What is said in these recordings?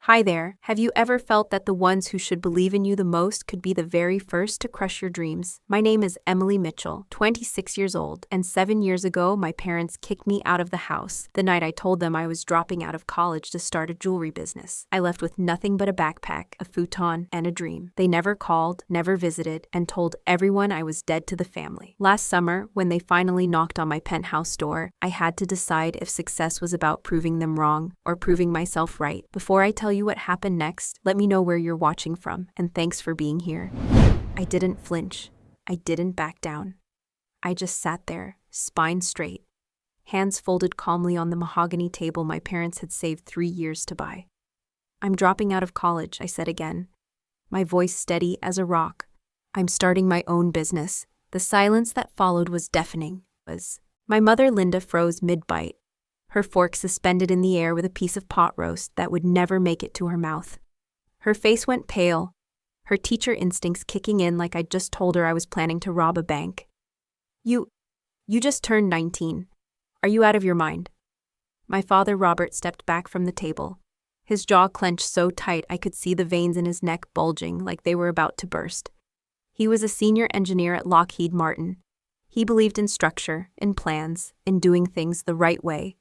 Hi there, have you ever felt that the ones who should believe in you the most could be the very first to crush your dreams? My name is Emily Mitchell, 26 years old, and 7 years ago my parents kicked me out of the house the night I told them I was dropping out of college to start a jewelry business. I left with nothing but a backpack, a futon, and a dream. They never called, never visited, and told everyone I was dead to the family. Last summer, when they finally knocked on my penthouse door, I had to decide if success was about proving them wrong or proving myself right. Before I tell you what happened next, let me know where you're watching from, and thanks for being here. I didn't flinch. I didn't back down. I just sat there, spine straight, hands folded calmly on the mahogany table my parents had saved 3 years to buy. I'm dropping out of college, I said again, my voice steady as a rock. I'm starting my own business. The silence that followed was deafening. My mother Linda froze mid-bite, her fork suspended in the air with a piece of pot roast that would never make it to her mouth. Her face went pale, her teacher instincts kicking in like I'd just told her I was planning to rob a bank. You just turned 19. Are you out of your mind? My father Robert stepped back from the table. His jaw clenched so tight I could see the veins in his neck bulging like they were about to burst. He was a senior engineer at Lockheed Martin. He believed in structure, in plans, in doing things the right way.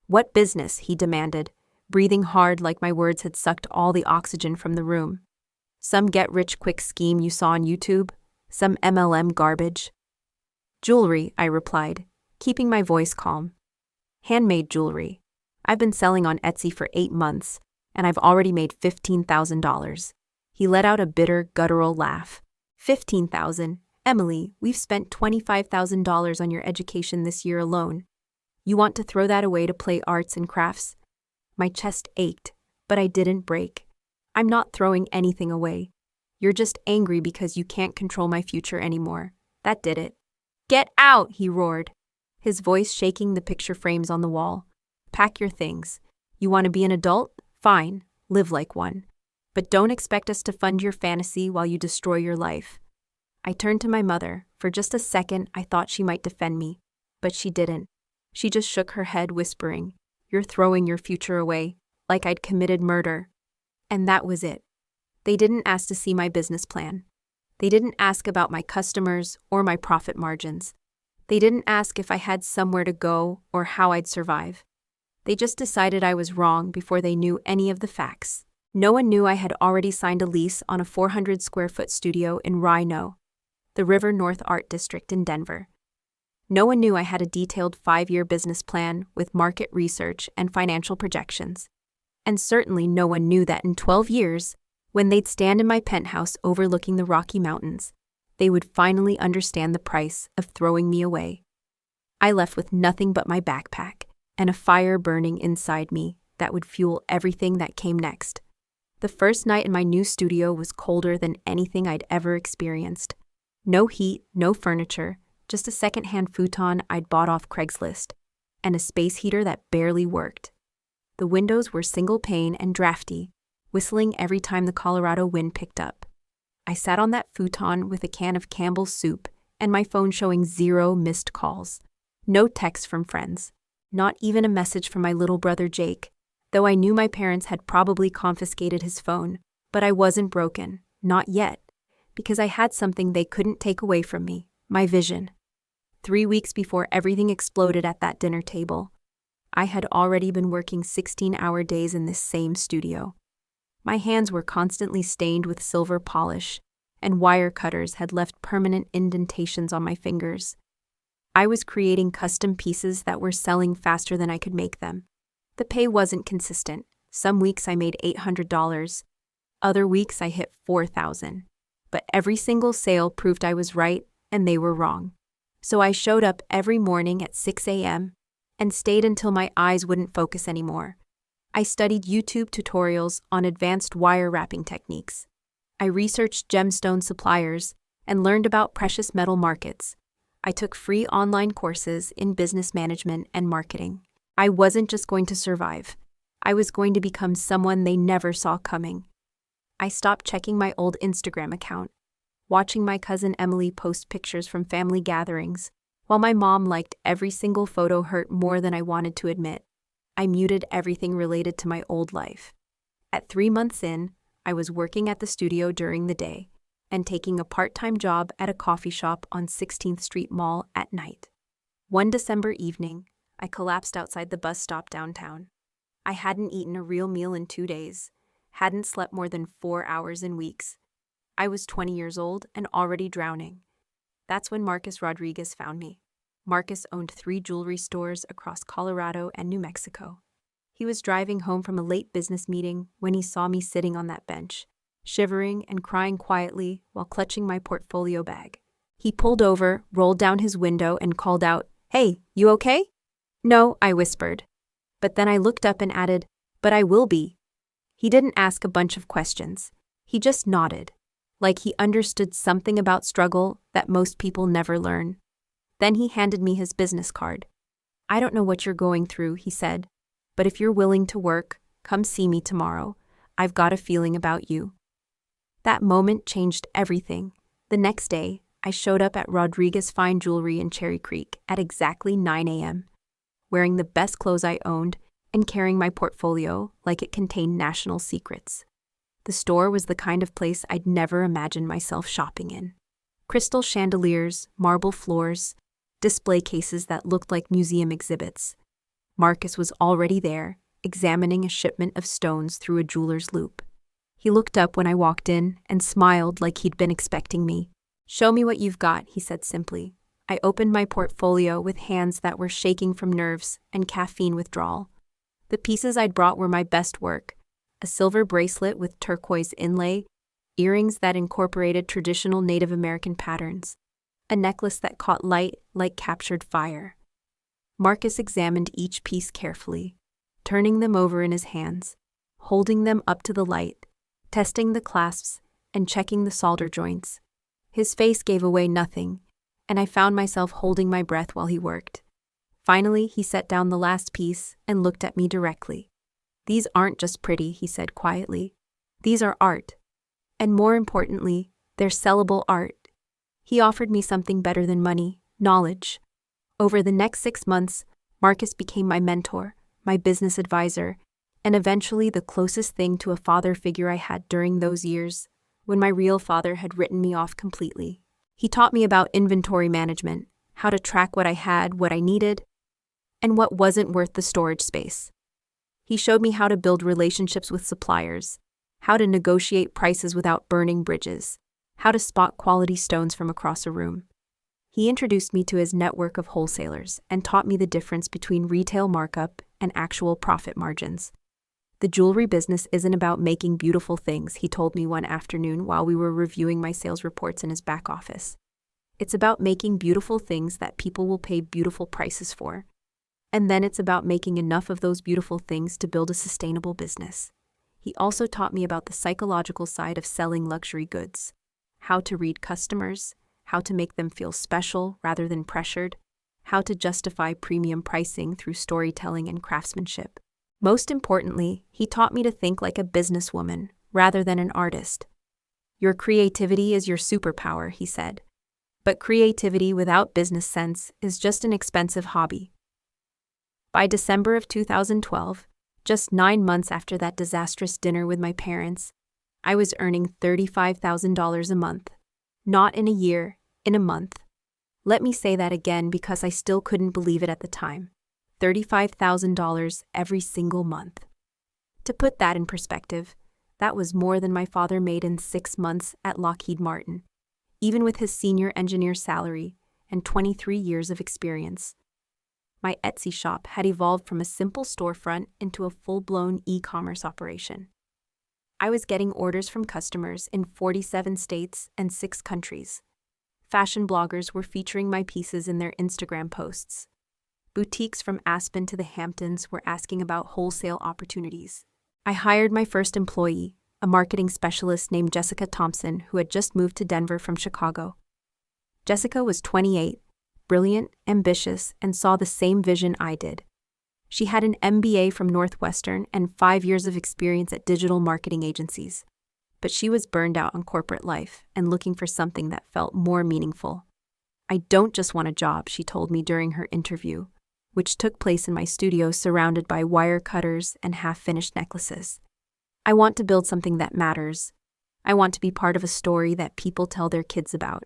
What business? He demanded, breathing hard like my words had sucked all the oxygen from the room. Some get-rich-quick scheme you saw on YouTube? Some MLM garbage? Jewelry, I replied, keeping my voice calm. Handmade jewelry. I've been selling on Etsy for 8 months, and I've already made $15,000. He let out a bitter, guttural laugh. $15,000? Emily, we've spent $25,000 on your education this year alone. You want to throw that away to play arts and crafts? My chest ached, but I didn't break. I'm not throwing anything away. You're just angry because you can't control my future anymore. That did it. Get out, he roared, his voice shaking the picture frames on the wall. Pack your things. You want to be an adult? Fine, live like one. But don't expect us to fund your fantasy while you destroy your life. I turned to my mother. For just a second, I thought she might defend me, but she didn't. She just shook her head, whispering, "You're throwing your future away, like I'd committed murder." And that was it. They didn't ask to see my business plan. They didn't ask about my customers or my profit margins. They didn't ask if I had somewhere to go or how I'd survive. They just decided I was wrong before they knew any of the facts. No one knew I had already signed a lease on a 400-square-foot studio in Rhino, the River North Art District in Denver. No one knew I had a detailed 5-year business plan with market research and financial projections. And certainly no one knew that in 12 years, when they'd stand in my penthouse overlooking the Rocky Mountains, they would finally understand the price of throwing me away. I left with nothing but my backpack and a fire burning inside me that would fuel everything that came next. The first night in my new studio was colder than anything I'd ever experienced. No heat, no furniture, just a second-hand futon I'd bought off Craigslist, and a space heater that barely worked. The windows were single-pane and drafty, whistling every time the Colorado wind picked up. I sat on that futon with a can of Campbell's soup and my phone showing 0 missed calls. No texts from friends, not even a message from my little brother Jake, though I knew my parents had probably confiscated his phone. But I wasn't broken, not yet, because I had something they couldn't take away from me, my vision. 3 weeks before everything exploded at that dinner table, I had already been working 16-hour days in this same studio. My hands were constantly stained with silver polish, and wire cutters had left permanent indentations on my fingers. I was creating custom pieces that were selling faster than I could make them. The pay wasn't consistent. Some weeks I made $800. Other weeks I hit $4,000. But every single sale proved I was right and they were wrong. So I showed up every morning at 6 a.m. and stayed until my eyes wouldn't focus anymore. I studied YouTube tutorials on advanced wire wrapping techniques. I researched gemstone suppliers and learned about precious metal markets. I took free online courses in business management and marketing. I wasn't just going to survive. I was going to become someone they never saw coming. I stopped checking my old Instagram account, watching my cousin Emily post pictures from family gatherings, while my mom liked every single photo hurt more than I wanted to admit. I muted everything related to my old life. At 3 months in, I was working at the studio during the day and taking a part-time job at a coffee shop on 16th Street Mall at night. One December evening, I collapsed outside the bus stop downtown. I hadn't eaten a real meal in 2 days, hadn't slept more than 4 hours in weeks. I was 20 years old and already drowning. That's when Marcus Rodriguez found me. Marcus owned 3 jewelry stores across Colorado and New Mexico. He was driving home from a late business meeting when he saw me sitting on that bench, shivering and crying quietly while clutching my portfolio bag. He pulled over, rolled down his window, and called out, "Hey, you okay?" "No," I whispered. But then I looked up and added, "But I will be." He didn't ask a bunch of questions. He just nodded, like he understood something about struggle that most people never learn. Then he handed me his business card. "I don't know what you're going through," he said, "but if you're willing to work, come see me tomorrow. I've got a feeling about you." That moment changed everything. The next day, I showed up at Rodriguez Fine Jewelry in Cherry Creek at exactly 9 a.m., wearing the best clothes I owned and carrying my portfolio like it contained national secrets. The store was the kind of place I'd never imagined myself shopping in. Crystal chandeliers, marble floors, display cases that looked like museum exhibits. Marcus was already there, examining a shipment of stones through a jeweler's loupe. He looked up when I walked in and smiled like he'd been expecting me. "Show me what you've got," he said simply. I opened my portfolio with hands that were shaking from nerves and caffeine withdrawal. The pieces I'd brought were my best work: a silver bracelet with turquoise inlay, earrings that incorporated traditional Native American patterns, a necklace that caught light like captured fire. Marcus examined each piece carefully, turning them over in his hands, holding them up to the light, testing the clasps and checking the solder joints. His face gave away nothing, and I found myself holding my breath while he worked. Finally, he set down the last piece and looked at me directly. "These aren't just pretty," he said quietly. "These are art. And more importantly, they're sellable art." He offered me something better than money: knowledge. Over the next 6 months, Marcus became my mentor, my business advisor, and eventually the closest thing to a father figure I had during those years, when my real father had written me off completely. He taught me about inventory management, how to track what I had, what I needed, and what wasn't worth the storage space. He showed me how to build relationships with suppliers, how to negotiate prices without burning bridges, how to spot quality stones from across a room. He introduced me to his network of wholesalers and taught me the difference between retail markup and actual profit margins. "The jewelry business isn't about making beautiful things," he told me one afternoon while we were reviewing my sales reports in his back office. "It's about making beautiful things that people will pay beautiful prices for. And then it's about making enough of those beautiful things to build a sustainable business." He also taught me about the psychological side of selling luxury goods, how to read customers, how to make them feel special rather than pressured, how to justify premium pricing through storytelling and craftsmanship. Most importantly, he taught me to think like a businesswoman rather than an artist. "Your creativity is your superpower," he said. "But creativity without business sense is just an expensive hobby." By December of 2012, just 9 months after that disastrous dinner with my parents, I was earning $35,000 a month. Not in a year, in a month. Let me say that again because I still couldn't believe it at the time. $35,000 every single month. To put that in perspective, that was more than my father made in 6 months at Lockheed Martin, even with his senior engineer salary and 23 years of experience. My Etsy shop had evolved from a simple storefront into a full-blown e-commerce operation. I was getting orders from customers in 47 states and 6 countries. Fashion bloggers were featuring my pieces in their Instagram posts. Boutiques from Aspen to the Hamptons were asking about wholesale opportunities. I hired my first employee, a marketing specialist named Jessica Thompson, who had just moved to Denver from Chicago. Jessica was 28, brilliant, ambitious, and saw the same vision I did. She had an MBA from Northwestern and 5 years of experience at digital marketing agencies. But she was burned out on corporate life and looking for something that felt more meaningful. "I don't just want a job," she told me during her interview, which took place in my studio surrounded by wire cutters and half-finished necklaces. I want to build something that matters. I want to be part of a story that people tell their kids about.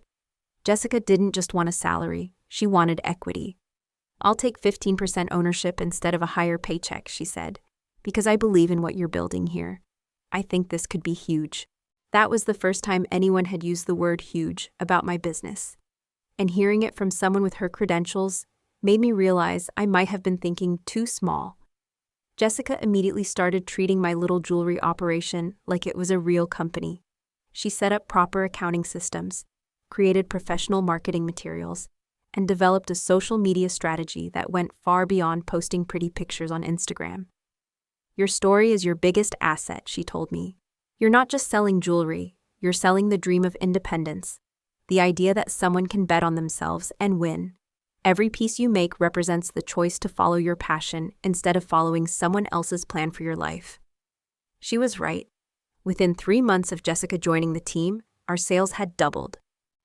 Jessica didn't just want a salary, she wanted equity. I'll take 15% ownership instead of a higher paycheck, she said, because I believe in what you're building here. I think this could be huge. That was the first time anyone had used the word huge about my business. And hearing it from someone with her credentials made me realize I might have been thinking too small. Jessica immediately started treating my little jewelry operation like it was a real company. She set up proper accounting systems, created professional marketing materials, and developed a social media strategy that went far beyond posting pretty pictures on Instagram. Your story is your biggest asset, she told me. You're not just selling jewelry, you're selling the dream of independence, the idea that someone can bet on themselves and win. Every piece you make represents the choice to follow your passion instead of following someone else's plan for your life. She was right. Within 3 months of Jessica joining the team, our sales had doubled.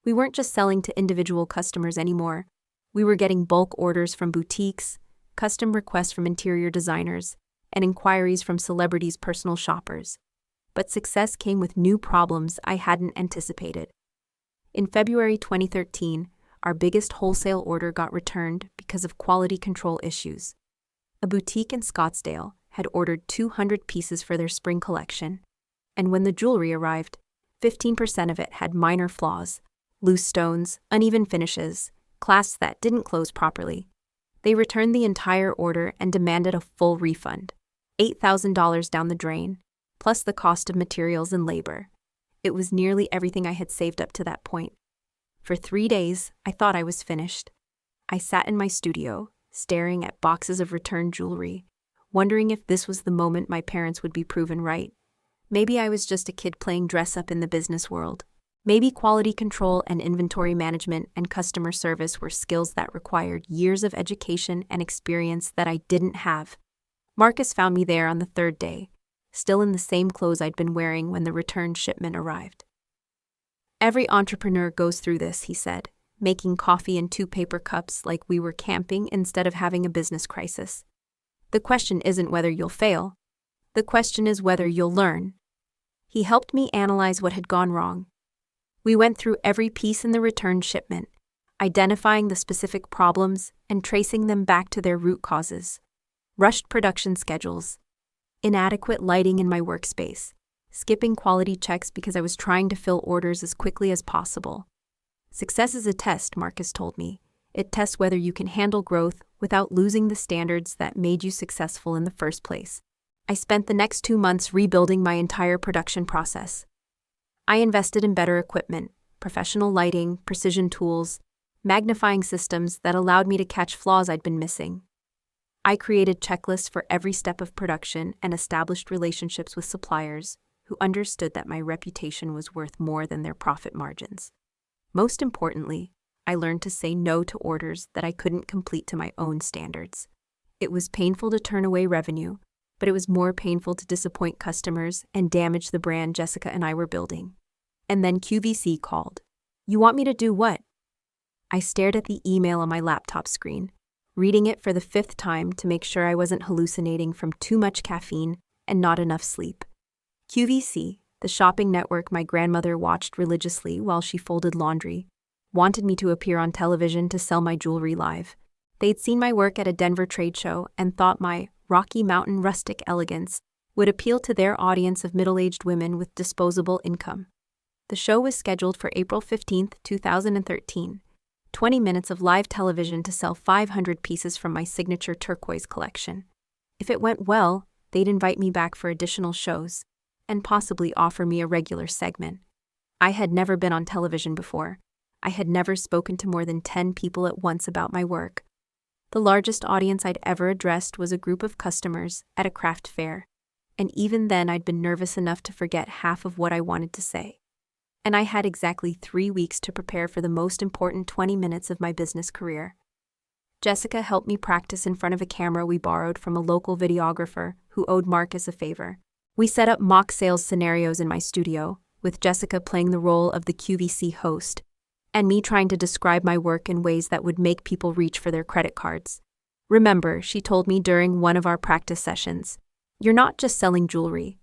We weren't just selling to individual customers anymore. We were getting bulk orders from boutiques, custom requests from interior designers, and inquiries from celebrities' personal shoppers. But success came with new problems I hadn't anticipated. In February 2013, our biggest wholesale order got returned because of quality control issues. A boutique in Scottsdale had ordered 200 pieces for their spring collection, and when the jewelry arrived, 15% of it had minor flaws, loose stones, uneven finishes, clasps that didn't close properly. They returned the entire order and demanded a full refund, $8,000 down the drain, plus the cost of materials and labor. It was nearly everything I had saved up to that point. For 3 days, I thought I was finished. I sat in my studio, staring at boxes of returned jewelry, wondering if this was the moment my parents would be proven right. Maybe I was just a kid playing dress-up in the business world. Maybe quality control and inventory management and customer service were skills that required years of education and experience that I didn't have. Marcus found me there on the 3rd day, still in the same clothes I'd been wearing when the return shipment arrived. Every entrepreneur goes through this, he said, making coffee in 2 paper cups like we were camping instead of having a business crisis. The question isn't whether you'll fail. The question is whether you'll learn. He helped me analyze what had gone wrong. We went through every piece in the return shipment, identifying the specific problems and tracing them back to their root causes. Rushed production schedules, inadequate lighting in my workspace, skipping quality checks because I was trying to fill orders as quickly as possible. Success is a test, Marcus told me. It tests whether you can handle growth without losing the standards that made you successful in the first place. I spent the next 2 months rebuilding my entire production process. I invested in better equipment, professional lighting, precision tools, magnifying systems that allowed me to catch flaws I'd been missing. I created checklists for every step of production and established relationships with suppliers who understood that my reputation was worth more than their profit margins. Most importantly, I learned to say no to orders that I couldn't complete to my own standards. It was painful to turn away revenue, but it was more painful to disappoint customers and damage the brand Jessica and I were building. And then QVC called. You want me to do what? I stared at the email on my laptop screen, reading it for the 5th time to make sure I wasn't hallucinating from too much caffeine and not enough sleep. QVC, the shopping network my grandmother watched religiously while she folded laundry, wanted me to appear on television to sell my jewelry live. They'd seen my work at a Denver trade show and thought my Rocky Mountain rustic elegance would appeal to their audience of middle-aged women with disposable income. The show was scheduled for April 15, 2013, 20 minutes of live television to sell 500 pieces from my signature turquoise collection. If it went well, they'd invite me back for additional shows and possibly offer me a regular segment. I had never been on television before. I had never spoken to more than 10 people at once about my work. The largest audience I'd ever addressed was a group of customers at a craft fair, and even then I'd been nervous enough to forget half of what I wanted to say. And I had exactly 3 weeks to prepare for the most important 20 minutes of my business career. Jessica helped me practice in front of a camera we borrowed from a local videographer who owed Marcus a favor. We set up mock sales scenarios in my studio, with Jessica playing the role of the QVC host, and me trying to describe my work in ways that would make people reach for their credit cards. Remember, she told me during one of our practice sessions, you're not just selling jewelry.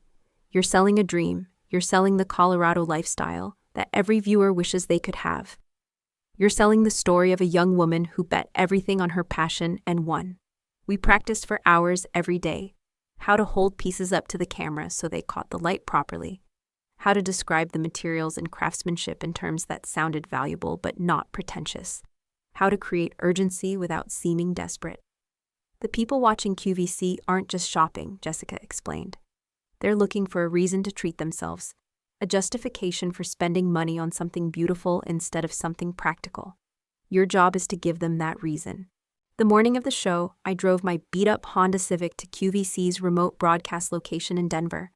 You're selling a dream. You're selling the Colorado lifestyle that every viewer wishes they could have. You're selling the story of a young woman who bet everything on her passion and won. We practiced for hours every day. How to hold pieces up to the camera so they caught the light properly. How to describe the materials and craftsmanship in terms that sounded valuable but not pretentious. How to create urgency without seeming desperate. The people watching QVC aren't just shopping, Jessica explained. They're looking for a reason to treat themselves, a justification for spending money on something beautiful instead of something practical. Your job is to give them that reason. The morning of the show, I drove my beat-up Honda Civic to QVC's remote broadcast location in Denver,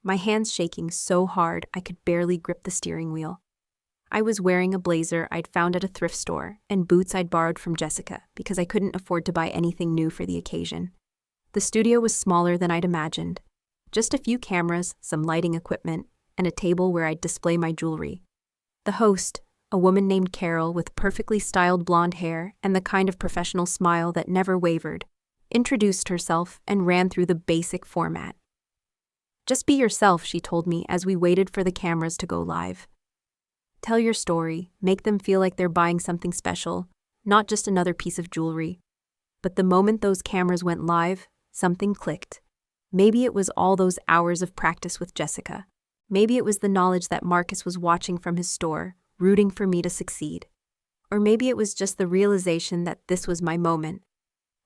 my hands shaking so hard I could barely grip the steering wheel. I was wearing a blazer I'd found at a thrift store and boots I'd borrowed from Jessica because I couldn't afford to buy anything new for the occasion. The studio was smaller than I'd imagined. Just a few cameras, some lighting equipment, and a table where I'd display my jewelry. The host, a woman named Carol with perfectly styled blonde hair and the kind of professional smile that never wavered, introduced herself and ran through the basic format. Just be yourself, she told me as we waited for the cameras to go live. Tell your story, make them feel like they're buying something special, not just another piece of jewelry. But the moment those cameras went live, something clicked. Maybe it was all those hours of practice with Jessica. Maybe it was the knowledge that Marcus was watching from his store, rooting for me to succeed. Or maybe it was just the realization that this was my moment,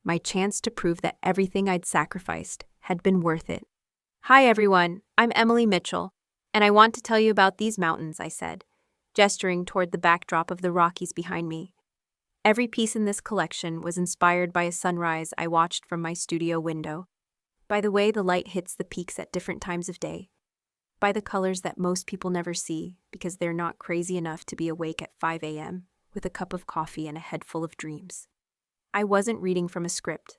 my chance to prove that everything I'd sacrificed had been worth it. Hi everyone, I'm Emily Mitchell, and I want to tell you about these mountains, I said, gesturing toward the backdrop of the Rockies behind me. Every piece in this collection was inspired by a sunrise I watched from my studio window, by the way the light hits the peaks at different times of day, by the colors that most people never see because they're not crazy enough to be awake at 5 a.m. with a cup of coffee and a head full of dreams. I wasn't reading from a script.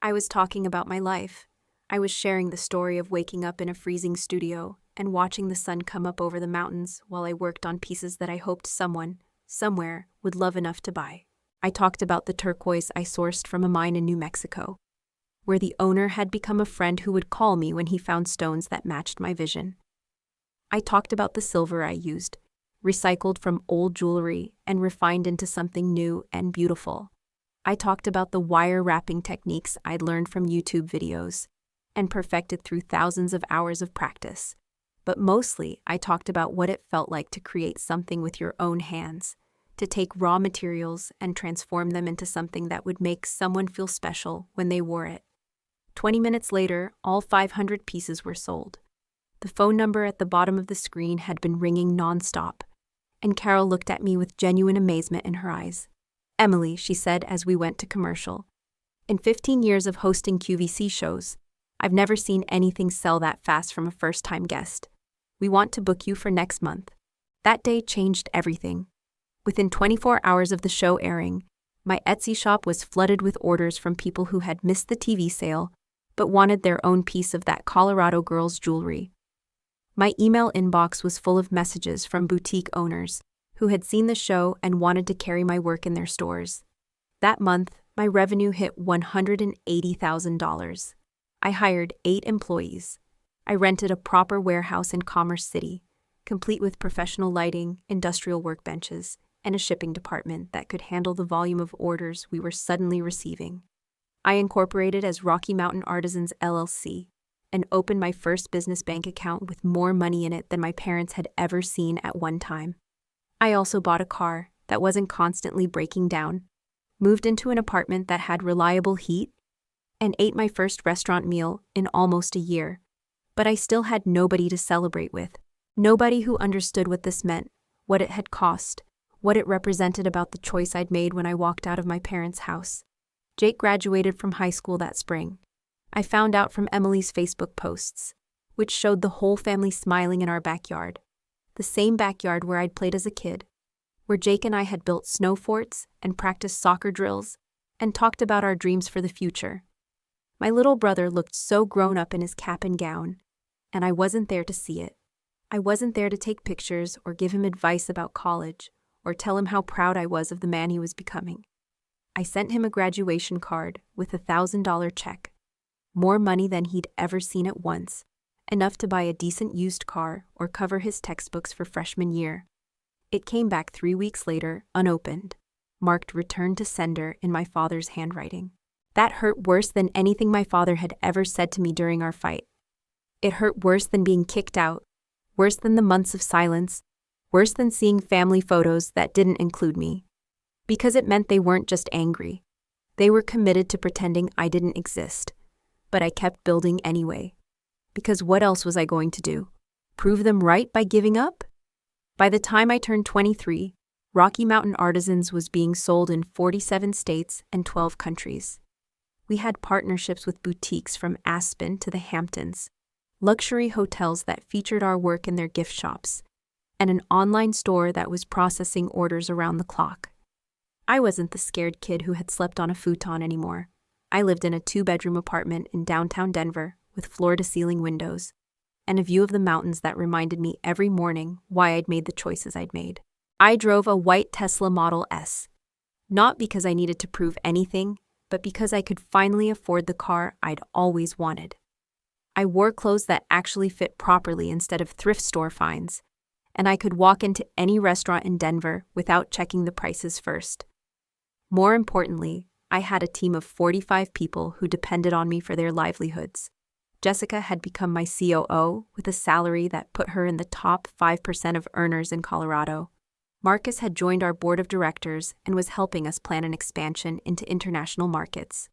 I was talking about my life. I was sharing the story of waking up in a freezing studio and watching the sun come up over the mountains while I worked on pieces that I hoped someone, somewhere, would love enough to buy. I talked about the turquoise I sourced from a mine in New Mexico, where the owner had become a friend who would call me when he found stones that matched my vision. I talked about the silver I used, recycled from old jewelry and refined into something new and beautiful. I talked about the wire wrapping techniques I'd learned from YouTube videos and perfected through thousands of hours of practice. But mostly, I talked about what it felt like to create something with your own hands, to take raw materials and transform them into something that would make someone feel special when they wore it. 20 minutes later, all 500 pieces were sold. The phone number at the bottom of the screen had been ringing nonstop, and Carol looked at me with genuine amazement in her eyes. Emily, she said as we went to commercial. In 15 years of hosting QVC shows, I've never seen anything sell that fast from a first-time guest. We want to book you for next month. That day changed everything. Within 24 hours of the show airing, my Etsy shop was flooded with orders from people who had missed the TV sale but wanted their own piece of that Colorado girl's jewelry. My email inbox was full of messages from boutique owners who had seen the show and wanted to carry my work in their stores. That month, my revenue hit $180,000. I hired 8 employees. I rented a proper warehouse in Commerce City, complete with professional lighting, industrial workbenches, and a shipping department that could handle the volume of orders we were suddenly receiving. I incorporated as Rocky Mountain Artisans LLC and opened my first business bank account with more money in it than my parents had ever seen at one time. I also bought a car that wasn't constantly breaking down, moved into an apartment that had reliable heat, and ate my first restaurant meal in almost a year. But I still had nobody to celebrate with, nobody who understood what this meant, what it had cost, what it represented about the choice I'd made when I walked out of my parents' house. Jake graduated from high school that spring. I found out from Emily's Facebook posts, which showed the whole family smiling in our backyard, the same backyard where I'd played as a kid, where Jake and I had built snow forts and practiced soccer drills and talked about our dreams for the future. My little brother looked so grown up in his cap and gown, and I wasn't there to see it. I wasn't there to take pictures or give him advice about college or tell him how proud I was of the man he was becoming. I sent him a graduation card with a $1,000 check, more money than he'd ever seen at once, enough to buy a decent used car or cover his textbooks for freshman year. It came back 3 weeks later, unopened, marked return to sender in my father's handwriting. That hurt worse than anything my father had ever said to me during our fight. It hurt worse than being kicked out, worse than the months of silence, worse than seeing family photos that didn't include me. Because it meant they weren't just angry. They were committed to pretending I didn't exist. But I kept building anyway. Because what else was I going to do? Prove them right by giving up? By the time I turned 23, Rocky Mountain Artisans was being sold in 47 states and 12 countries. We had partnerships with boutiques from Aspen to the Hamptons, luxury hotels that featured our work in their gift shops, and an online store that was processing orders around the clock. I wasn't the scared kid who had slept on a futon anymore. I lived in a 2-bedroom apartment in downtown Denver with floor-to-ceiling windows and a view of the mountains that reminded me every morning why I'd made the choices I'd made. I drove a white Tesla Model S, not because I needed to prove anything, but because I could finally afford the car I'd always wanted. I wore clothes that actually fit properly instead of thrift store finds, and I could walk into any restaurant in Denver without checking the prices first. More importantly, I had a team of 45 people who depended on me for their livelihoods. Jessica had become my COO with a salary that put her in the top 5% of earners in Colorado. Marcus had joined our board of directors and was helping us plan an expansion into international markets.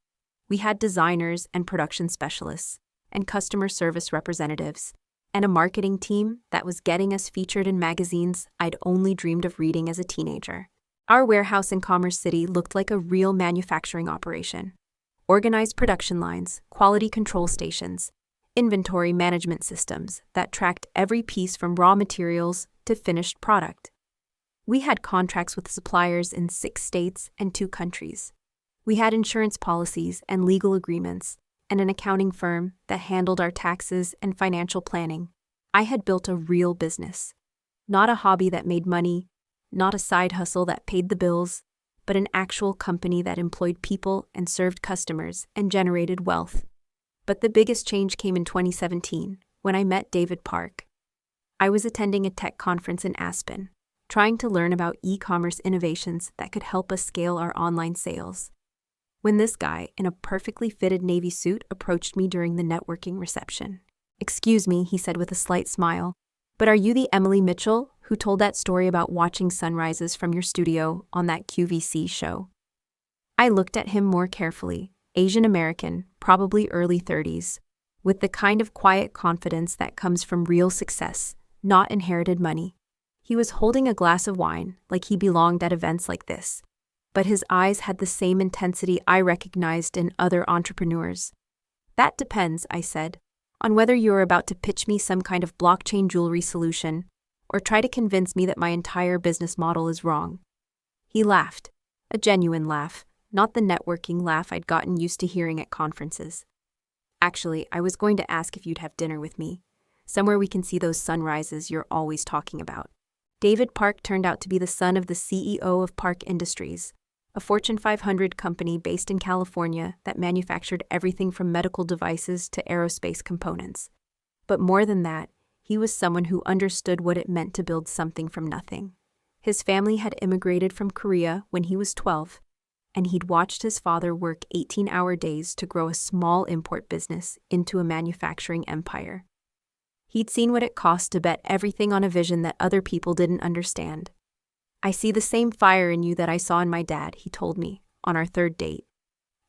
We had designers and production specialists, and customer service representatives, and a marketing team that was getting us featured in magazines I'd only dreamed of reading as a teenager. Our warehouse in Commerce City looked like a real manufacturing operation. Organized production lines, quality control stations, inventory management systems that tracked every piece from raw materials to finished product. We had contracts with suppliers in 6 states and 2 countries. We had insurance policies and legal agreements, and an accounting firm that handled our taxes and financial planning. I had built a real business. Not a hobby that made money, not a side hustle that paid the bills, but an actual company that employed people and served customers and generated wealth. But the biggest change came in 2017, when I met David Park. I was attending a tech conference in Aspen, trying to learn about e-commerce innovations that could help us scale our online sales, when this guy in a perfectly fitted navy suit approached me during the networking reception. "Excuse me," he said with a slight smile, "but are you the Emily Mitchell who told that story about watching sunrises from your studio on that QVC show?" I looked at him more carefully. Asian American, probably early 30s, with the kind of quiet confidence that comes from real success, not inherited money. He was holding a glass of wine, like he belonged at events like this, but his eyes had the same intensity I recognized in other entrepreneurs. "That depends," I said, "on whether you're about to pitch me some kind of blockchain jewelry solution or try to convince me that my entire business model is wrong." He laughed, a genuine laugh, not the networking laugh I'd gotten used to hearing at conferences. "Actually, I was going to ask if you'd have dinner with me, somewhere we can see those sunrises you're always talking about." David Park turned out to be the son of the CEO of Park Industries, a Fortune 500 company based in California that manufactured everything from medical devices to aerospace components. But more than that, he was someone who understood what it meant to build something from nothing. His family had immigrated from Korea when he was 12, and he'd watched his father work 18-hour days to grow a small import business into a manufacturing empire. He'd seen what it cost to bet everything on a vision that other people didn't understand. "I see the same fire in you that I saw in my dad," he told me, on our 3rd date,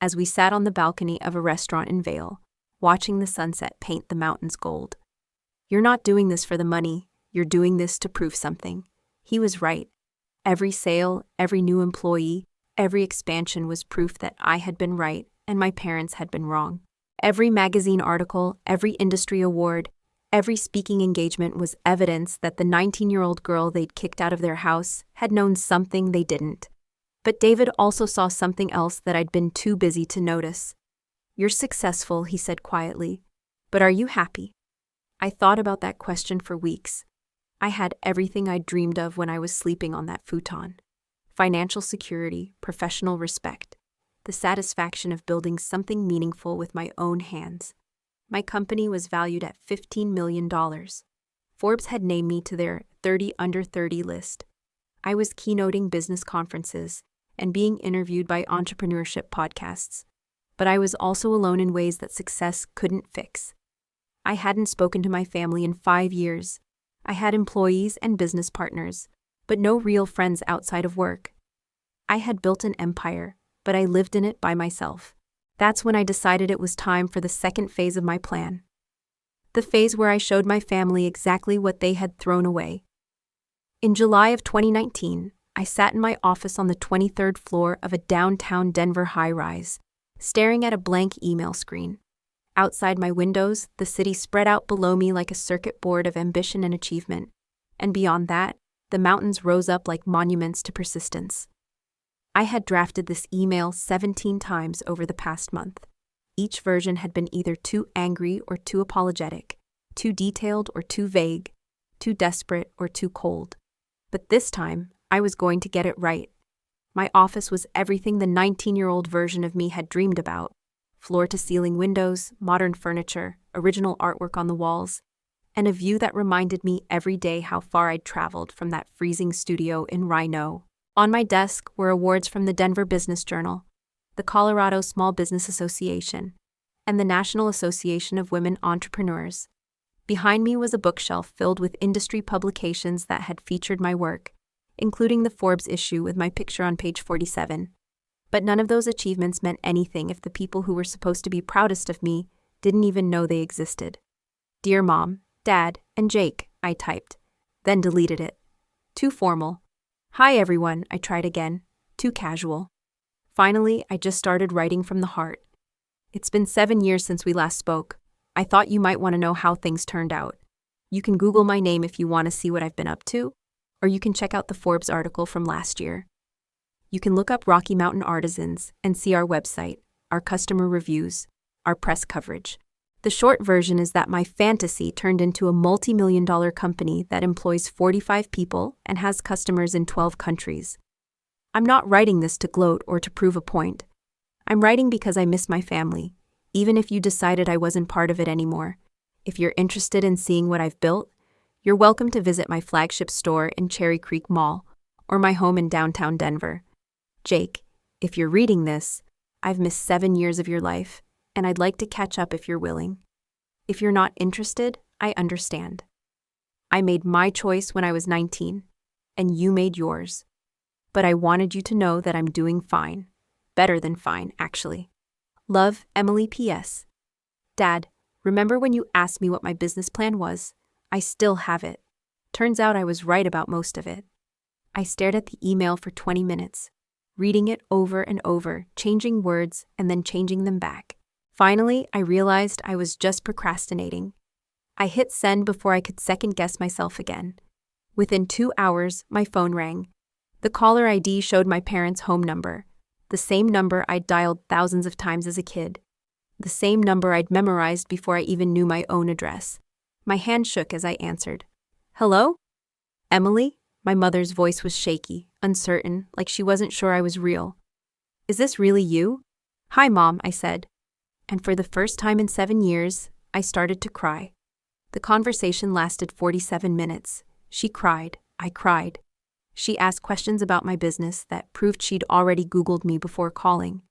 as we sat on the balcony of a restaurant in Vail, watching the sunset paint the mountains gold. "You're not doing this for the money, you're doing this to prove something." He was right. Every sale, every new employee, every expansion was proof that I had been right and my parents had been wrong. Every magazine article, every industry award, every speaking engagement was evidence that the 19-year-old girl they'd kicked out of their house had known something they didn't. But David also saw something else that I'd been too busy to notice. "You're successful," he said quietly, "but are you happy?" I thought about that question for weeks. I had everything I dreamed of when I was sleeping on that futon. Financial security, professional respect, the satisfaction of building something meaningful with my own hands. My company was valued at $15 million. Forbes had named me to their 30 under 30 list. I was keynoting business conferences and being interviewed by entrepreneurship podcasts. But I was also alone in ways that success couldn't fix. I hadn't spoken to my family in 5 years. I had employees and business partners, but no real friends outside of work. I had built an empire, but I lived in it by myself. That's when I decided it was time for the second phase of my plan. The phase where I showed my family exactly what they had thrown away. In July of 2019, I sat in my office on the 23rd floor of a downtown Denver high-rise, staring at a blank email screen. Outside my windows, the city spread out below me like a circuit board of ambition and achievement, and beyond that, the mountains rose up like monuments to persistence. I had drafted this email 17 times over the past month. Each version had been either too angry or too apologetic, too detailed or too vague, too desperate or too cold. But this time, I was going to get it right. My office was everything the 19-year-old version of me had dreamed about. Floor-to-ceiling windows, modern furniture, original artwork on the walls, and a view that reminded me every day how far I'd traveled from that freezing studio in Rhino. On my desk were awards from the Denver Business Journal, the Colorado Small Business Association, and the National Association of Women Entrepreneurs. Behind me was a bookshelf filled with industry publications that had featured my work, including the Forbes issue with my picture on page 47. But none of those achievements meant anything if the people who were supposed to be proudest of me didn't even know they existed. Dear Mom, Dad, and Jake, I typed, then deleted it. Too formal. Hi everyone, I tried again. Too casual. Finally, I just started writing from the heart. It's been 7 years since we last spoke. I thought you might want to know how things turned out. You can Google my name if you want to see what I've been up to, or you can check out the Forbes article from last year. You can look up Rocky Mountain Artisans and see our website, our customer reviews, our press coverage. The short version is that my fantasy turned into a multi-million-dollar company that employs 45 people and has customers in 12 countries. I'm not writing this to gloat or to prove a point. I'm writing because I miss my family, even if you decided I wasn't part of it anymore. If you're interested in seeing what I've built, you're welcome to visit my flagship store in Cherry Creek Mall or my home in downtown Denver. Jake, if you're reading this, I've missed 7 years of your life, and I'd like to catch up if you're willing. If you're not interested, I understand. I made my choice when I was 19, and you made yours. But I wanted you to know that I'm doing fine. Better than fine, actually. Love, Emily P.S. Dad, remember when you asked me what my business plan was? I still have it. Turns out I was right about most of it. I stared at the email for 20 minutes, reading it over and over, changing words and then changing them back. Finally, I realized I was just procrastinating. I hit send before I could second-guess myself again. Within 2 hours, my phone rang. The caller ID showed my parents' home number, the same number I'd dialed thousands of times as a kid, the same number I'd memorized before I even knew my own address. My hand shook as I answered. Hello? Emily? My mother's voice was shaky, uncertain, like she wasn't sure I was real. Is this really you? Hi, Mom, I said. And for the first time in 7 years, I started to cry. The conversation lasted 47 minutes. She cried. I cried. She asked questions about my business that proved she'd already Googled me before calling.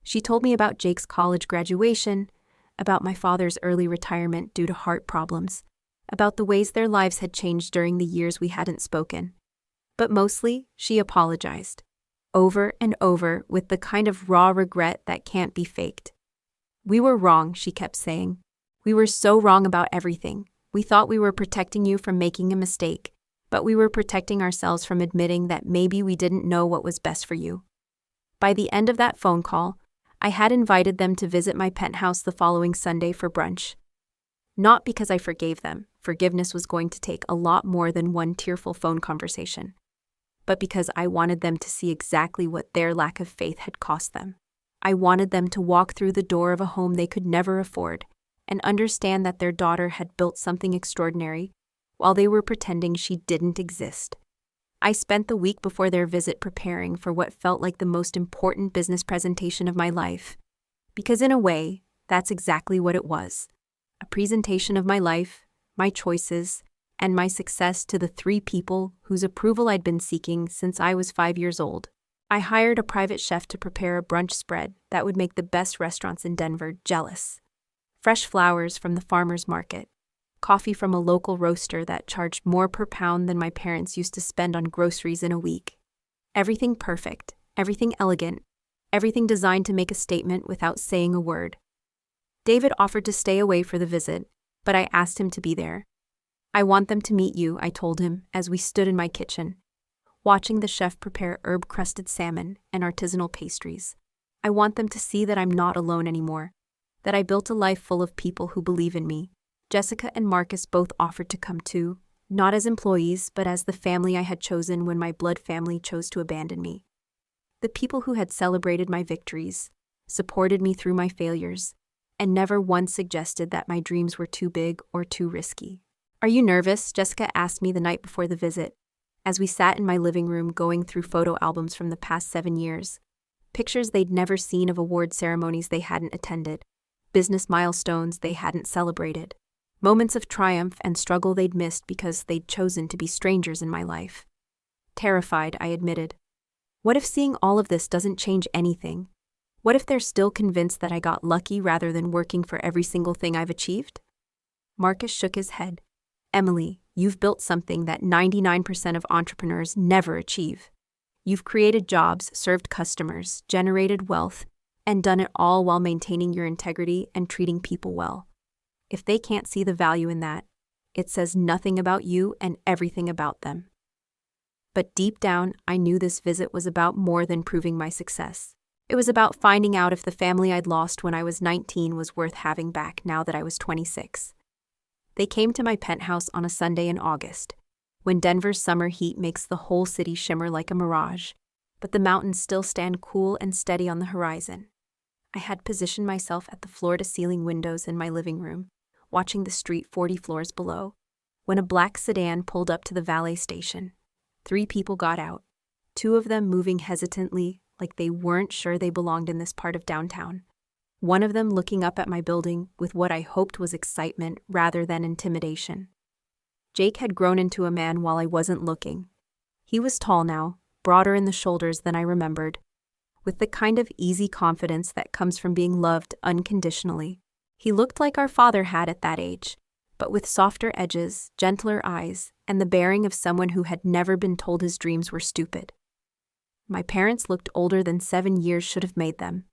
She told me about Jake's college graduation, about my father's early retirement due to heart problems, about the ways their lives had changed during the years we hadn't spoken. But mostly, she apologized. Over and over, with the kind of raw regret that can't be faked. We were wrong, she kept saying. We were so wrong about everything. We thought we were protecting you from making a mistake, but we were protecting ourselves from admitting that maybe we didn't know what was best for you. By the end of that phone call, I had invited them to visit my penthouse the following Sunday for brunch. Not because I forgave them. Forgiveness was going to take a lot more than one tearful phone conversation. But because I wanted them to see exactly what their lack of faith had cost them. I wanted them to walk through the door of a home they could never afford and understand that their daughter had built something extraordinary while they were pretending she didn't exist. I spent the week before their visit preparing for what felt like the most important business presentation of my life. Because in a way, that's exactly what it was. a presentation of my life, my choices, and my success to the 3 people whose approval I'd been seeking since I was 5 years old. I hired a private chef to prepare a brunch spread that would make the best restaurants in Denver jealous. Fresh flowers from the farmer's market, coffee from a local roaster that charged more per pound than my parents used to spend on groceries in a week. Everything perfect, everything elegant, everything designed to make a statement without saying a word. David offered to stay away for the visit, but I asked him to be there. I want them to meet you, I told him as we stood in my kitchen, watching the chef prepare herb-crusted salmon and artisanal pastries. I want them to see that I'm not alone anymore, that I built a life full of people who believe in me. Jessica and Marcus both offered to come too, not as employees, but as the family I had chosen when my blood family chose to abandon me. The people who had celebrated my victories, supported me through my failures, and never once suggested that my dreams were too big or too risky. "Are you nervous?" Jessica asked me the night before the visit, as we sat in my living room going through photo albums from the past 7 years. Pictures they'd never seen of award ceremonies they hadn't attended, business milestones they hadn't celebrated, moments of triumph and struggle they'd missed because they'd chosen to be strangers in my life. Terrified, I admitted. What if seeing all of this doesn't change anything? What if they're still convinced that I got lucky rather than working for every single thing I've achieved? Marcus shook his head. "Emily, you've built something that 99% of entrepreneurs never achieve. You've created jobs, served customers, generated wealth, and done it all while maintaining your integrity and treating people well. If they can't see the value in that, it says nothing about you and everything about them." But deep down, I knew this visit was about more than proving my success. It was about finding out if the family I'd lost when I was 19 was worth having back now that I was 26. They came to my penthouse on a Sunday in August, when Denver's summer heat makes the whole city shimmer like a mirage, but the mountains still stand cool and steady on the horizon. I had positioned myself at the floor-to-ceiling windows in my living room, watching the street 40 floors below, when a black sedan pulled up to the valet station. 3 people got out, 2 of them moving hesitantly, like they weren't sure they belonged in this part of downtown. One of them looking up at my building with what I hoped was excitement rather than intimidation. Jake had grown into a man while I wasn't looking. He was tall now, broader in the shoulders than I remembered, with the kind of easy confidence that comes from being loved unconditionally. He looked like our father had at that age, but with softer edges, gentler eyes, and the bearing of someone who had never been told his dreams were stupid. My parents looked older than 7 years should have made them.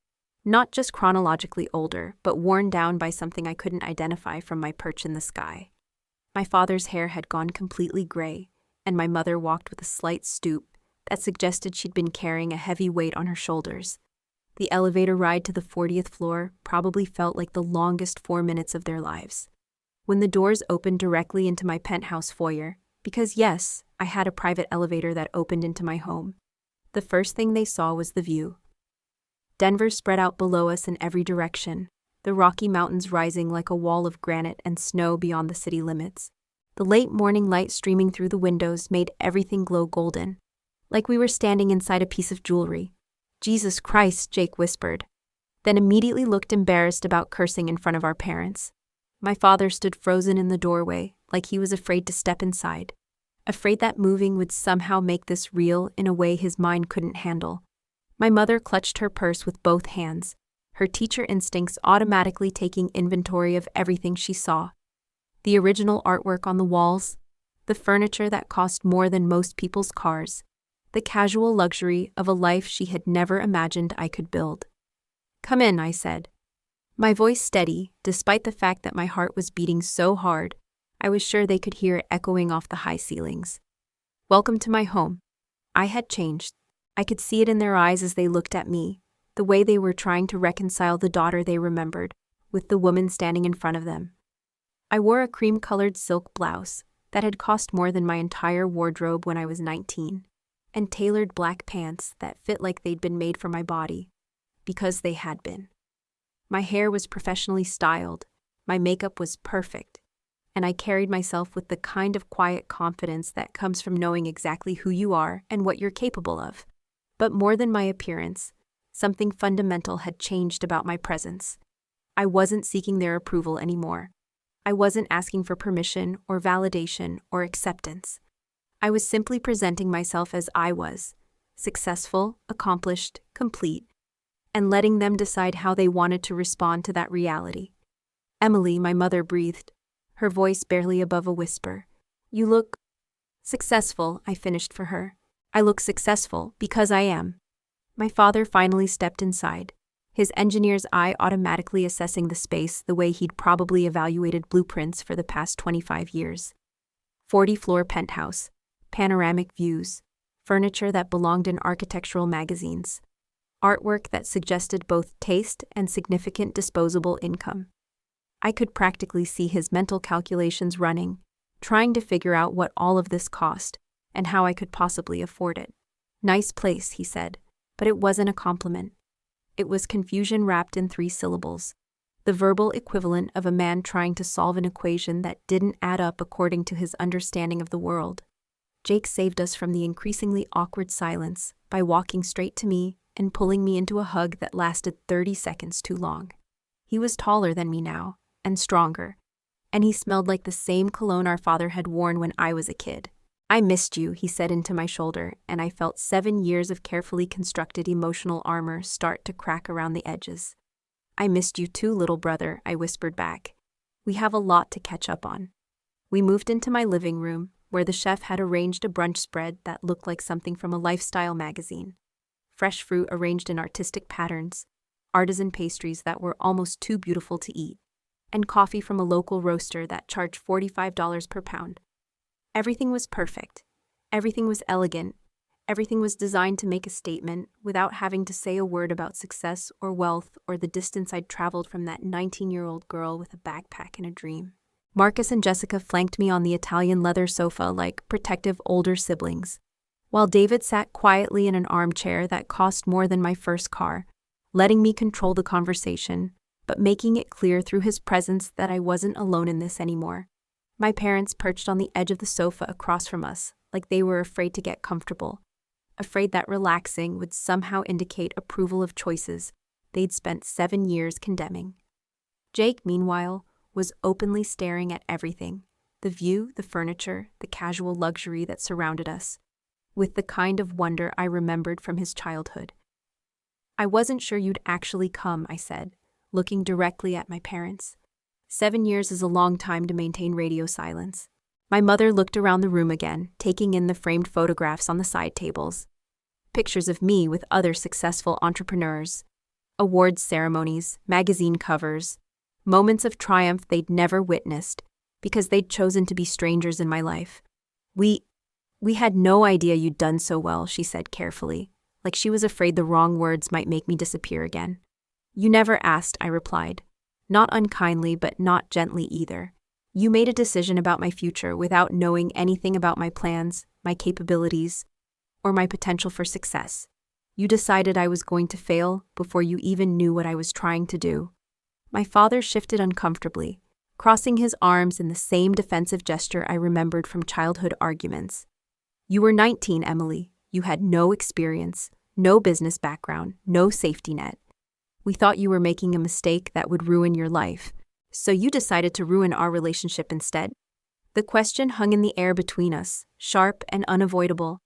Not just chronologically older, but worn down by something I couldn't identify from my perch in the sky. My father's hair had gone completely gray, and my mother walked with a slight stoop that suggested she'd been carrying a heavy weight on her shoulders. The elevator ride to the 40th floor probably felt like the longest 4 minutes of their lives. When the doors opened directly into my penthouse foyer, because yes, I had a private elevator that opened into my home, the first thing they saw was the view. Denver spread out below us in every direction, the Rocky Mountains rising like a wall of granite and snow beyond the city limits. The late morning light streaming through the windows made everything glow golden, like we were standing inside a piece of jewelry. "Jesus Christ," Jake whispered, then immediately looked embarrassed about cursing in front of our parents. My father stood frozen in the doorway, like he was afraid to step inside, afraid that moving would somehow make this real in a way his mind couldn't handle. My mother clutched her purse with both hands, her teacher instincts automatically taking inventory of everything she saw. The original artwork on the walls, the furniture that cost more than most people's cars, the casual luxury of a life she had never imagined I could build. "Come in," I said, my voice steady, despite the fact that my heart was beating so hard, I was sure they could hear it echoing off the high ceilings. "Welcome to my home." I had changed. I could see it in their eyes as they looked at me, the way they were trying to reconcile the daughter they remembered with the woman standing in front of them. I wore a cream-colored silk blouse that had cost more than my entire wardrobe when I was 19, and tailored black pants that fit like they'd been made for my body, because they had been. My hair was professionally styled, my makeup was perfect, and I carried myself with the kind of quiet confidence that comes from knowing exactly who you are and what you're capable of. But more than my appearance, something fundamental had changed about my presence. I wasn't seeking their approval anymore. I wasn't asking for permission or validation or acceptance. I was simply presenting myself as I was, successful, accomplished, complete, and letting them decide how they wanted to respond to that reality. Emily, my mother breathed, her voice barely above a whisper. You look successful, I finished for her. I look successful because I am. My father finally stepped inside, his engineer's eye automatically assessing the space the way he'd probably evaluated blueprints for the past 25 years. 40-floor penthouse, panoramic views, furniture that belonged in architectural magazines, artwork that suggested both taste and significant disposable income. I could practically see his mental calculations running, trying to figure out what all of this cost and how I could possibly afford it. Nice place, he said, but it wasn't a compliment. It was confusion wrapped in 3 syllables, the verbal equivalent of a man trying to solve an equation that didn't add up according to his understanding of the world. Jake saved us from the increasingly awkward silence by walking straight to me and pulling me into a hug that lasted 30 seconds too long. He was taller than me now, and stronger, and he smelled like the same cologne our father had worn when I was a kid. I missed you, he said into my shoulder, and I felt 7 years of carefully constructed emotional armor start to crack around the edges. I missed you too, little brother, I whispered back. We have a lot to catch up on. We moved into my living room, where the chef had arranged a brunch spread that looked like something from a lifestyle magazine. Fresh fruit arranged in artistic patterns, artisan pastries that were almost too beautiful to eat, and coffee from a local roaster that charged $45 per pound. Everything was perfect. Everything was elegant. Everything was designed to make a statement without having to say a word about success or wealth or the distance I'd traveled from that 19-year-old girl with a backpack and a dream. Marcus and Jessica flanked me on the Italian leather sofa like protective older siblings, while David sat quietly in an armchair that cost more than my first car, letting me control the conversation, but making it clear through his presence that I wasn't alone in this anymore. My parents perched on the edge of the sofa across from us, like they were afraid to get comfortable, afraid that relaxing would somehow indicate approval of choices they'd spent 7 years condemning. Jake, meanwhile, was openly staring at everything, the view, the furniture, the casual luxury that surrounded us, with the kind of wonder I remembered from his childhood. I wasn't sure you'd actually come, I said, looking directly at my parents. 7 years is a long time to maintain radio silence. My mother looked around the room again, taking in the framed photographs on the side tables. Pictures of me with other successful entrepreneurs, awards ceremonies, magazine covers, moments of triumph they'd never witnessed because they'd chosen to be strangers in my life. We had no idea you'd done so well, she said carefully, like she was afraid the wrong words might make me disappear again. You never asked, I replied. Not unkindly, but not gently either. You made a decision about my future without knowing anything about my plans, my capabilities, or my potential for success. You decided I was going to fail before you even knew what I was trying to do. My father shifted uncomfortably, crossing his arms in the same defensive gesture I remembered from childhood arguments. You were 19, Emily. You had no experience, no business background, no safety net. We thought you were making a mistake that would ruin your life, so you decided to ruin our relationship instead. The question hung in the air between us, sharp and unavoidable.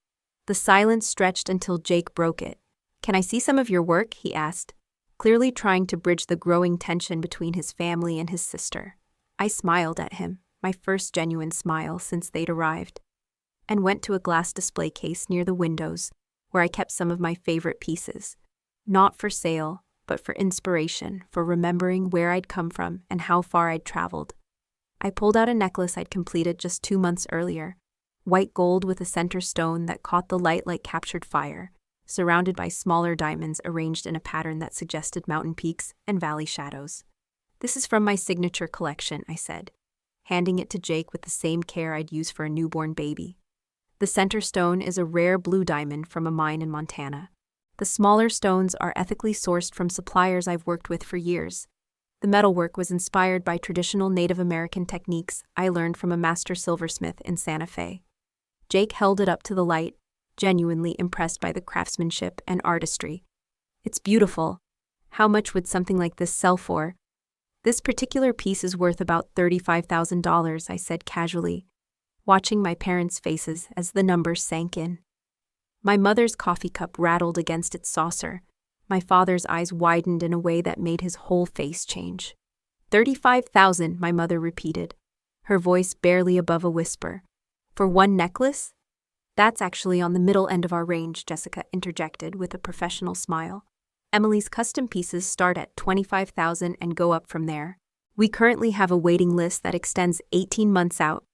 The silence stretched until Jake broke it. Can I see some of your work? He asked, clearly trying to bridge the growing tension between his family and his sister. I smiled at him, my first genuine smile since they'd arrived, and went to a glass display case near the windows where I kept some of my favorite pieces. Not for sale, but for inspiration, for remembering where I'd come from and how far I'd traveled. I pulled out a necklace I'd completed just 2 months earlier, white gold with a center stone that caught the light like captured fire, surrounded by smaller diamonds arranged in a pattern that suggested mountain peaks and valley shadows. This is from my signature collection, I said, handing it to Jake with the same care I'd use for a newborn baby. The center stone is a rare blue diamond from a mine in Montana. The smaller stones are ethically sourced from suppliers I've worked with for years. The metalwork was inspired by traditional Native American techniques I learned from a master silversmith in Santa Fe. Jake held it up to the light, genuinely impressed by the craftsmanship and artistry. It's beautiful. How much would something like this sell for? This particular piece is worth about $35,000, I said casually, watching my parents' faces as the numbers sank in. My mother's coffee cup rattled against its saucer. My father's eyes widened in a way that made his whole face change. 35,000, my mother repeated, her voice barely above a whisper. For one necklace? That's actually on the middle end of our range, Jessica interjected with a professional smile. Emily's custom pieces start at 25,000 and go up from there. We currently have a waiting list that extends 18 months out,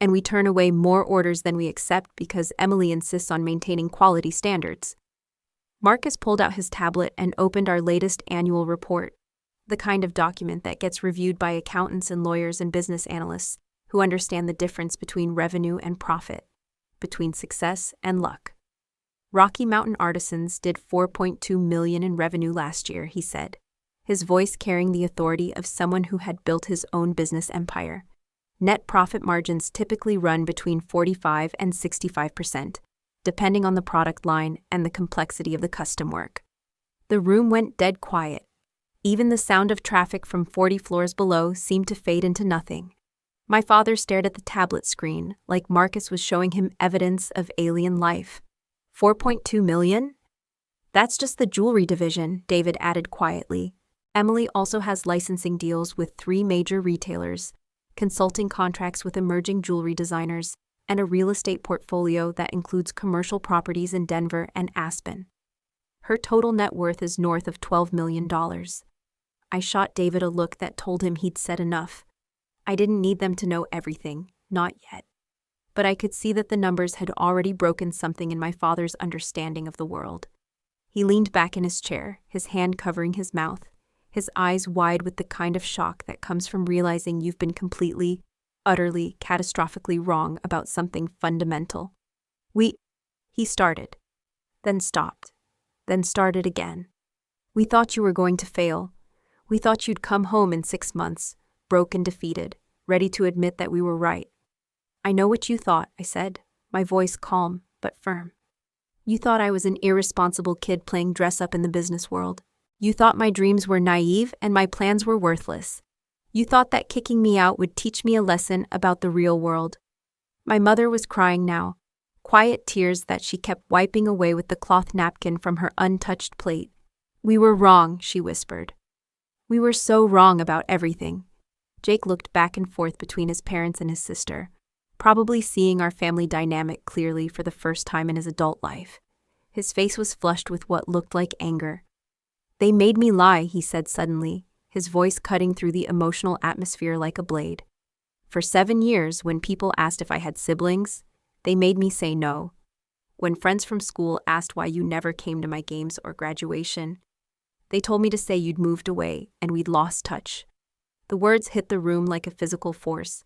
and we turn away more orders than we accept because Emily insists on maintaining quality standards. Marcus pulled out his tablet and opened our latest annual report, the kind of document that gets reviewed by accountants and lawyers and business analysts who understand the difference between revenue and profit, between success and luck. Rocky Mountain Artisans did $4.2 million in revenue last year, he said, his voice carrying the authority of someone who had built his own business empire. Net profit margins typically run between 45 and 65%, depending on the product line and the complexity of the custom work. The room went dead quiet. Even the sound of traffic from 40 floors below seemed to fade into nothing. My father stared at the tablet screen like Marcus was showing him evidence of alien life. 4.2 million? That's just the jewelry division, David added quietly. Emily also has licensing deals with 3 major retailers, consulting contracts with emerging jewelry designers, and a real estate portfolio that includes commercial properties in Denver and Aspen. Her total net worth is north of $12 million. I shot David a look that told him he'd said enough. I didn't need them to know everything, not yet. But I could see that the numbers had already broken something in my father's understanding of the world. He leaned back in his chair, his hand covering his mouth, his eyes wide with the kind of shock that comes from realizing you've been completely, utterly, catastrophically wrong about something fundamental. He started, then stopped, then started again. We thought you were going to fail. We thought you'd come home in 6 months, broke and defeated, ready to admit that we were right. I know what you thought, I said, my voice calm but firm. You thought I was an irresponsible kid playing dress-up in the business world. You thought my dreams were naive and my plans were worthless. You thought that kicking me out would teach me a lesson about the real world. My mother was crying now, quiet tears that she kept wiping away with the cloth napkin from her untouched plate. We were wrong, she whispered. We were so wrong about everything. Jake looked back and forth between his parents and his sister, probably seeing our family dynamic clearly for the first time in his adult life. His face was flushed with what looked like anger. They made me lie, he said suddenly, his voice cutting through the emotional atmosphere like a blade. For 7 years, when people asked if I had siblings, they made me say no. When friends from school asked why you never came to my games or graduation, they told me to say you'd moved away and we'd lost touch. The words hit the room like a physical force.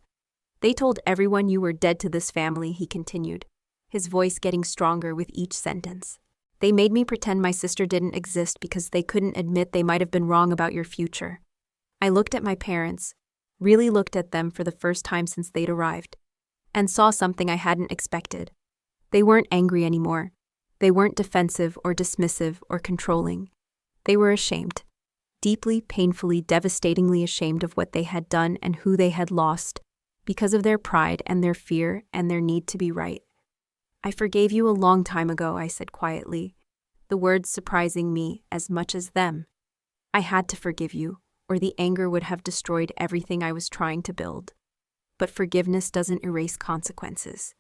They told everyone you were dead to this family, he continued, his voice getting stronger with each sentence. They made me pretend my sister didn't exist because they couldn't admit they might have been wrong about your future. I looked at my parents, really looked at them for the first time since they'd arrived, and saw something I hadn't expected. They weren't angry anymore. They weren't defensive or dismissive or controlling. They were ashamed, deeply, painfully, devastatingly ashamed of what they had done and who they had lost, because of their pride and their fear and their need to be right. I forgave you a long time ago, I said quietly, the words surprising me as much as them. I had to forgive you, or the anger would have destroyed everything I was trying to build. But forgiveness doesn't erase consequences.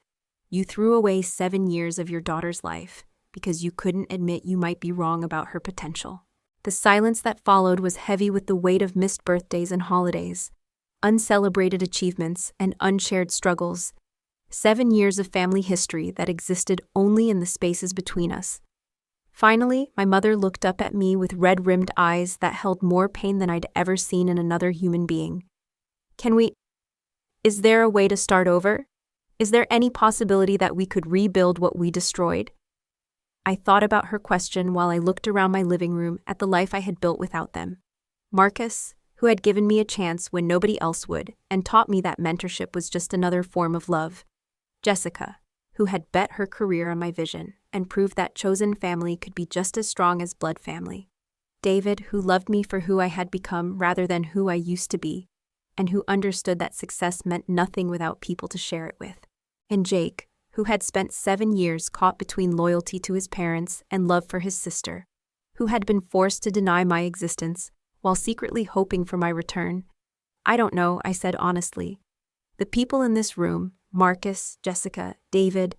You threw away 7 years of your daughter's life because you couldn't admit you might be wrong about her potential. The silence that followed was heavy with the weight of missed birthdays and holidays, uncelebrated achievements, and unshared struggles. 7 years of family history that existed only in the spaces between us. Finally, my mother looked up at me with red-rimmed eyes that held more pain than I'd ever seen in another human being. Is there a way to start over? Is there any possibility that we could rebuild what we destroyed? I thought about her question while I looked around my living room at the life I had built without them. Marcus, who had given me a chance when nobody else would, and taught me that mentorship was just another form of love. Jessica, who had bet her career on my vision and proved that chosen family could be just as strong as blood family. David, who loved me for who I had become rather than who I used to be, and who understood that success meant nothing without people to share it with. And Jake, who had spent 7 years caught between loyalty to his parents and love for his sister, who had been forced to deny my existence while secretly hoping for my return. I don't know, I said honestly. The people in this room, Marcus, Jessica, David,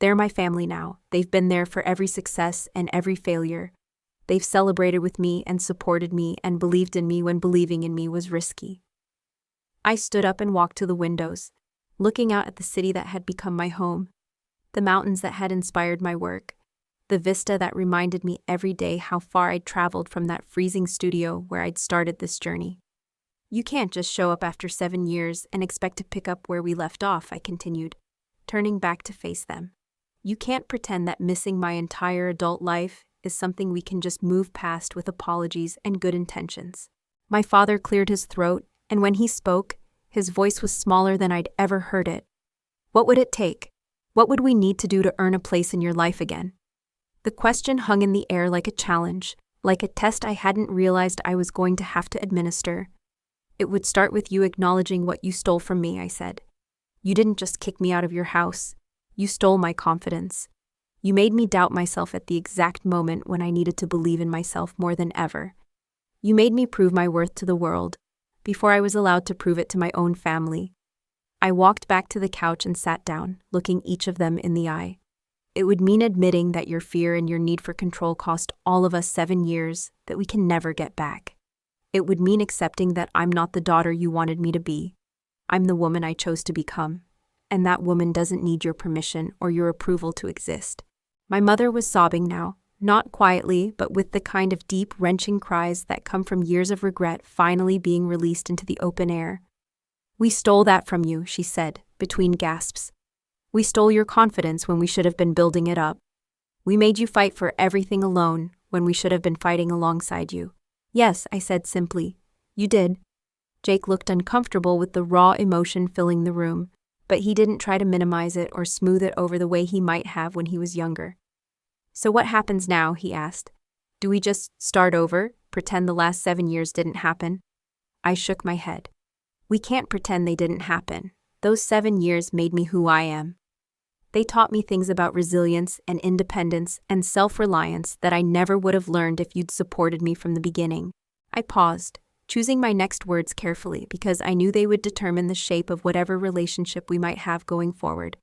they're my family now. They've been there for every success and every failure. They've celebrated with me and supported me and believed in me when believing in me was risky. I stood up and walked to the windows, looking out at the city that had become my home, the mountains that had inspired my work, the vista that reminded me every day how far I'd traveled from that freezing studio where I'd started this journey. You can't just show up after 7 years and expect to pick up where we left off, I continued, turning back to face them. You can't pretend that missing my entire adult life is something we can just move past with apologies and good intentions. My father cleared his throat, and when he spoke, his voice was smaller than I'd ever heard it. What would it take? What would we need to do to earn a place in your life again? The question hung in the air like a challenge, like a test I hadn't realized I was going to have to administer. It would start with you acknowledging what you stole from me, I said. You didn't just kick me out of your house. You stole my confidence. You made me doubt myself at the exact moment when I needed to believe in myself more than ever. You made me prove my worth to the world, before I was allowed to prove it to my own family. I walked back to the couch and sat down, looking each of them in the eye. It would mean admitting that your fear and your need for control cost all of us 7 years that we can never get back. It would mean accepting that I'm not the daughter you wanted me to be. I'm the woman I chose to become, and that woman doesn't need your permission or your approval to exist. My mother was sobbing now, not quietly, but with the kind of deep, wrenching cries that come from years of regret finally being released into the open air. We stole that from you, she said, between gasps. We stole your confidence when we should have been building it up. We made you fight for everything alone when we should have been fighting alongside you. Yes, I said simply. You did. Jake looked uncomfortable with the raw emotion filling the room, but he didn't try to minimize it or smooth it over the way he might have when he was younger. So what happens now, he asked. Do we just start over, pretend the last 7 years didn't happen? I shook my head. We can't pretend they didn't happen. Those 7 years made me who I am. They taught me things about resilience and independence and self-reliance that I never would have learned if you'd supported me from the beginning. I paused, choosing my next words carefully because I knew they would determine the shape of whatever relationship we might have going forward.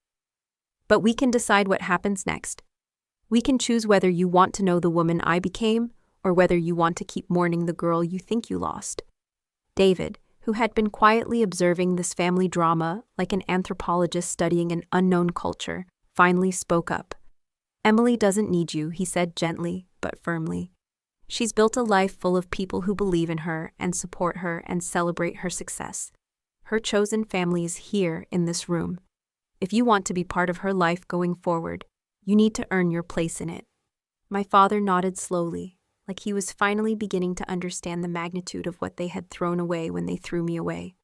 But we can decide what happens next. We can choose whether you want to know the woman I became or whether you want to keep mourning the girl you think you lost. David, who had been quietly observing this family drama like an anthropologist studying an unknown culture, finally spoke up. Emily doesn't need you, he said gently but firmly. She's built a life full of people who believe in her and support her and celebrate her success. Her chosen family is here in this room. If you want to be part of her life going forward, you need to earn your place in it. My father nodded slowly, like he was finally beginning to understand the magnitude of what they had thrown away when they threw me away.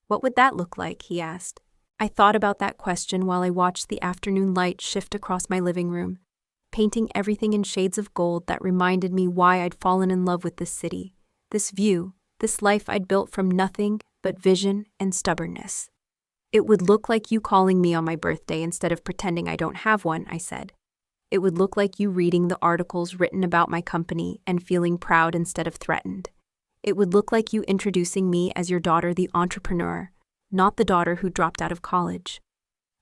What would that look like, he asked. I thought about that question while I watched the afternoon light shift across my living room, painting everything in shades of gold that reminded me why I'd fallen in love with this city, this view, this life I'd built from nothing but vision and stubbornness. It would look like you calling me on my birthday instead of pretending I don't have one, I said. It would look like you reading the articles written about my company and feeling proud instead of threatened. It would look like you introducing me as your daughter, the entrepreneur, not the daughter who dropped out of college.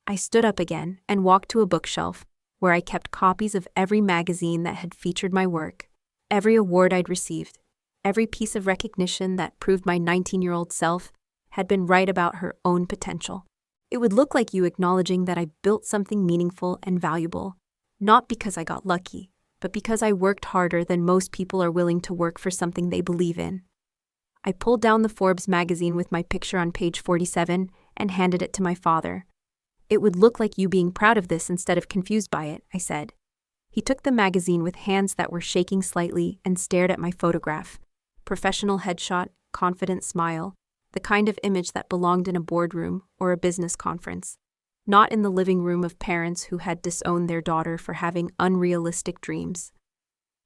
I stood up again and walked to a bookshelf where I kept copies of every magazine that had featured my work, every award I'd received, every piece of recognition that proved my 19-year-old self had been right about her own potential. It would look like you acknowledging that I built something meaningful and valuable, not because I got lucky, but because I worked harder than most people are willing to work for something they believe in. I pulled down the Forbes magazine with my picture on page 47 and handed it to my father. It would look like you being proud of this instead of confused by it, I said. He took the magazine with hands that were shaking slightly and stared at my photograph. Professional headshot, confident smile, the kind of image that belonged in a boardroom or a business conference, not in the living room of parents who had disowned their daughter for having unrealistic dreams.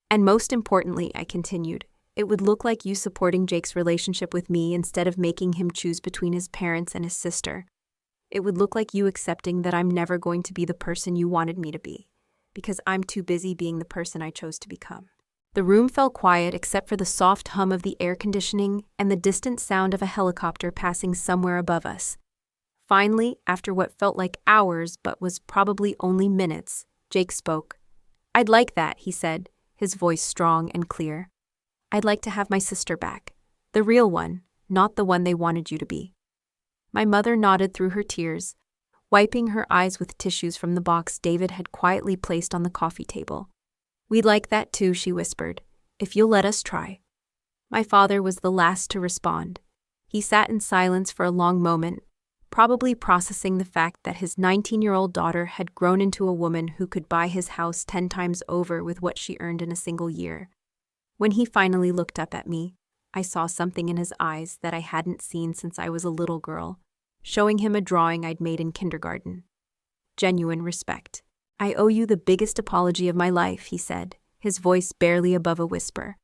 And most importantly, I continued, it would look like you supporting Jake's relationship with me instead of making him choose between his parents and his sister. It would look like you accepting that I'm never going to be the person you wanted me to be, because I'm too busy being the person I chose to become. The room fell quiet except for the soft hum of the air conditioning and the distant sound of a helicopter passing somewhere above us. Finally, after what felt like hours but was probably only minutes, Jake spoke. "I'd like that," he said, his voice strong and clear. "I'd like to have my sister back. The real one, not the one they wanted you to be." My mother nodded through her tears, wiping her eyes with tissues from the box David had quietly placed on the coffee table. "We'd like that too," she whispered, "if you'll let us try." My father was the last to respond. He sat in silence for a long moment, probably processing the fact that his 19-year-old daughter had grown into a woman who could buy his house 10 times over with what she earned in a single year. When he finally looked up at me, I saw something in his eyes that I hadn't seen since I was a little girl, showing him a drawing I'd made in kindergarten. Genuine respect. "I owe you the biggest apology of my life," he said, his voice barely above a whisper.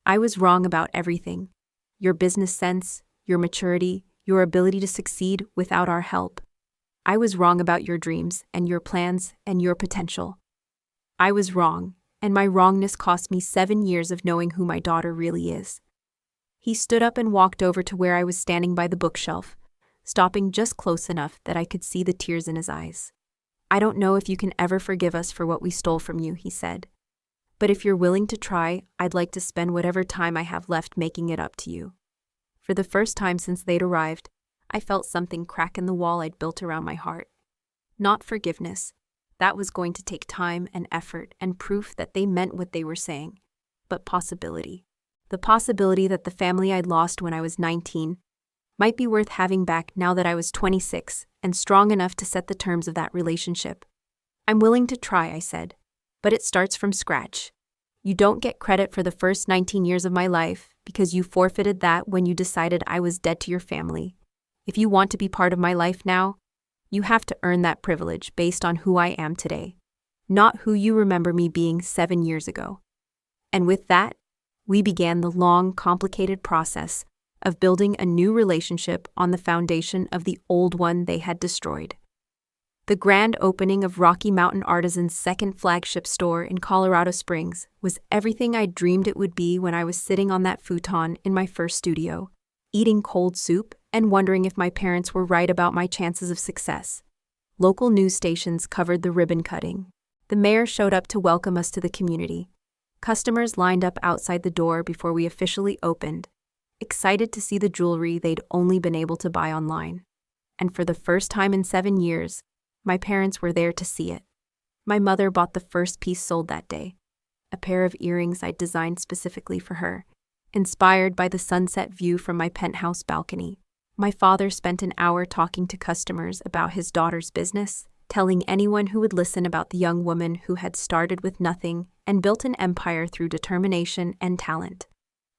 "I was wrong about everything. Your business sense, your maturity, your ability to succeed without our help. I was wrong about your dreams and your plans and your potential. I was wrong, and my wrongness cost me 7 years of knowing who my daughter really is." He stood up and walked over to where I was standing by the bookshelf, stopping just close enough that I could see the tears in his eyes. "I don't know if you can ever forgive us for what we stole from you," he said. "But if you're willing to try, I'd like to spend whatever time I have left making it up to you." For the first time since they'd arrived, I felt something crack in the wall I'd built around my heart. Not forgiveness. That was going to take time and effort and proof that they meant what they were saying. But possibility. The possibility that the family I'd lost when I was 19 might be worth having back now that I was 26 and strong enough to set the terms of that relationship. "I'm willing to try," I said, "but it starts from scratch. You don't get credit for the first 19 years of my life because you forfeited that when you decided I was dead to your family. If you want to be part of my life now, you have to earn that privilege based on who I am today, not who you remember me being 7 years ago." And with that, we began the long, complicated process of building a new relationship on the foundation of the old one they had destroyed. The grand opening of Rocky Mountain Artisan's second flagship store in Colorado Springs was everything I dreamed it would be when I was sitting on that futon in my first studio, eating cold soup and wondering if my parents were right about my chances of success. Local news stations covered the ribbon cutting. The mayor showed up to welcome us to the community. Customers lined up outside the door before we officially opened, excited to see the jewelry they'd only been able to buy online. And for the first time in 7 years, my parents were there to see it. My mother bought the first piece sold that day, a pair of earrings I'd designed specifically for her, inspired by the sunset view from my penthouse balcony. My father spent an hour talking to customers about his daughter's business, telling anyone who would listen about the young woman who had started with nothing and built an empire through determination and talent.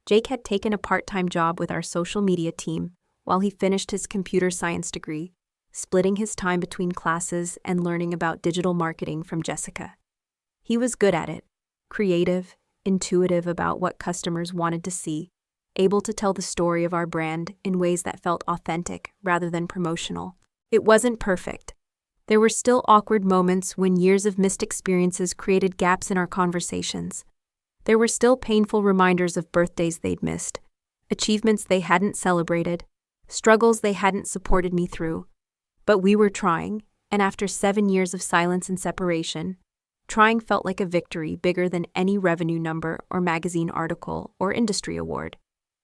Jake had taken a part-time job with our social media team while he finished his computer science degree, splitting his time between classes and learning about digital marketing from Jessica. He was good at it, creative, intuitive about what customers wanted to see, able to tell the story of our brand in ways that felt authentic rather than promotional. It wasn't perfect. There were still awkward moments when years of missed experiences created gaps in our conversations. There were still painful reminders of birthdays they'd missed, achievements they hadn't celebrated, struggles they hadn't supported me through. But we were trying, and after 7 years of silence and separation, trying felt like a victory bigger than any revenue number or magazine article or industry award.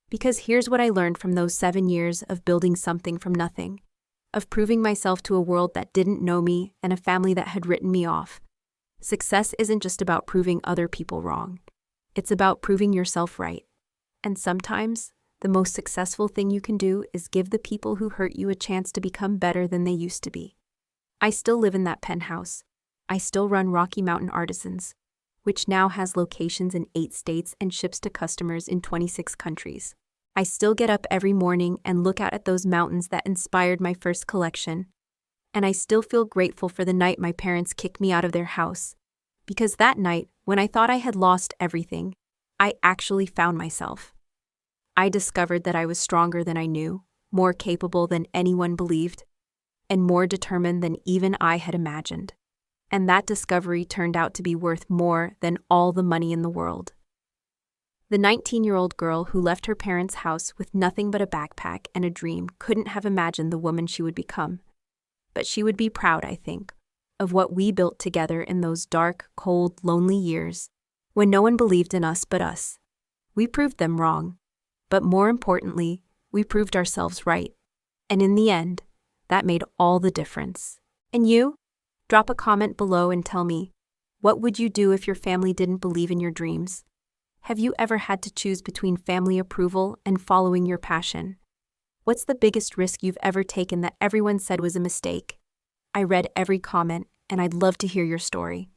Because here's what I learned from those 7 years of building something from nothing, of proving myself to a world that didn't know me and a family that had written me off. Success isn't just about proving other people wrong. It's about proving yourself right. And sometimes, the most successful thing you can do is give the people who hurt you a chance to become better than they used to be. I still live in that penthouse. I still run Rocky Mountain Artisans, which now has locations in 8 states and ships to customers in 26 countries. I still get up every morning and look out at those mountains that inspired my first collection. And I still feel grateful for the night my parents kicked me out of their house, Because that night, when I thought I had lost everything, I actually found myself. I discovered that I was stronger than I knew, more capable than anyone believed, and more determined than even I had imagined. And that discovery turned out to be worth more than all the money in the world. The 19-year-old girl who left her parents' house with nothing but a backpack and a dream couldn't have imagined the woman she would become. But she would be proud, I think, of what we built together in those dark, cold, lonely years when no one believed in us but us. We proved them wrong, but more importantly, we proved ourselves right. And in the end, that made all the difference. And you? Drop a comment below and tell me, what would you do if your family didn't believe in your dreams? Have you ever had to choose between family approval and following your passion? What's the biggest risk you've ever taken that everyone said was a mistake? I read every comment, and I'd love to hear your story.